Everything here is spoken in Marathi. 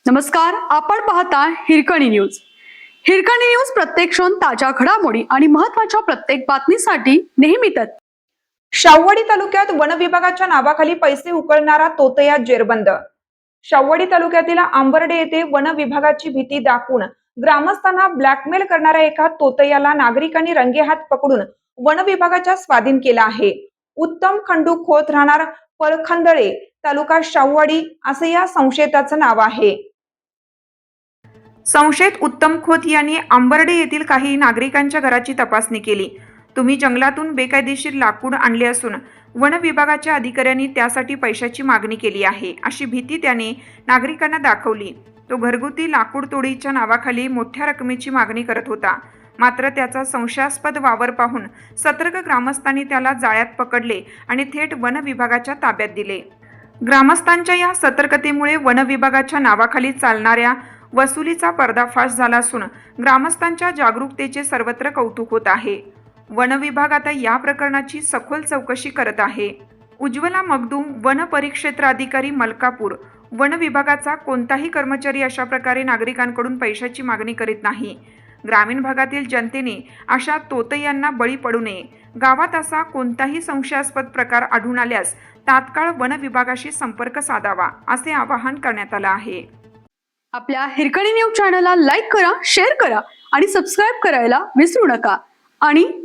नमस्कार, आपण पाहता हिरकणी न्यूज. हिरकणी न्यूज प्रत्येक क्षण ताज्या घडामोडी आणि महत्त्वाच्या प्रत्येक बातमीसाठी नेहमी तत्पर. शाहूवाडी तालुक्यात वन विभागाच्या नावाखाली पैसे उकळणारा तोतया जेरबंद. शाहूवाडी तालुक्यातील आंबर्डे येथे वन विभागाची भीती दाखवून ग्रामस्थांना ब्लॅकमेल करणाऱ्या एका तोतयाला नागरिकांनी रंगेहात पकडून वन विभागाच्या स्वाधीन केला आहे. उत्तम खंडू खोत, राहणार परखंदळे, तालुका शाहूवाडी असे या संशयिताचं नाव आहे. संशयित उत्तम खोत यांनी आंबर्डे येथील काही नागरिकांच्या घराची तपासणी केली. तुम्ही जंगलातून बेकायदेशीर लाकूड आणले असून वन विभागाच्या अधिकाऱ्यांनी त्यासाठी पैशाची मागणी केली आहे अशी भीती त्याने नागरिकांना दाखवली. तो घरगुती लाकूड तोडीच्या नावाखाली मोठ्या रकमेची मागणी करत होता. मात्र त्याचा संशयास्पद वावर पाहून सतर्क ग्रामस्थांनी त्याला जाळ्यात पकडले आणि थेट वन विभागाच्या ताब्यात दिले. ग्रामस्थांच्या या सतर्कतेमुळे वन विभागाच्या नावाखाली चालणाऱ्या वसुलीचा पर्दाफाश झाला असून ग्रामस्थांच्या जागरूकतेचे सर्वत्र कौतुक होत आहे. वन विभाग आता या प्रकरणाची सखोल चौकशी करत आहे. उज्ज्वला मगदूम, वन परिक्षेत्र अधिकारी, मलकापूर. वन विभागाचा कोणताही कर्मचारी अशा प्रकारे नागरिकांकडून पैशाची मागणी करीत नाही. ग्रामीण भागातील जनतेने अशा तोतयांना बळी पडू नये. गावात असा कोणताही संशयास्पद प्रकार आढळून आल्यास तात्काळ वन विभागाशी संपर्क साधावा असे आवाहन करण्यात आलं आहे. आपल्या हिरकणी न्यूज चॅनलला लाईक करा, शेअर करा आणि सबस्क्राईब करायला विसरू नका. आणि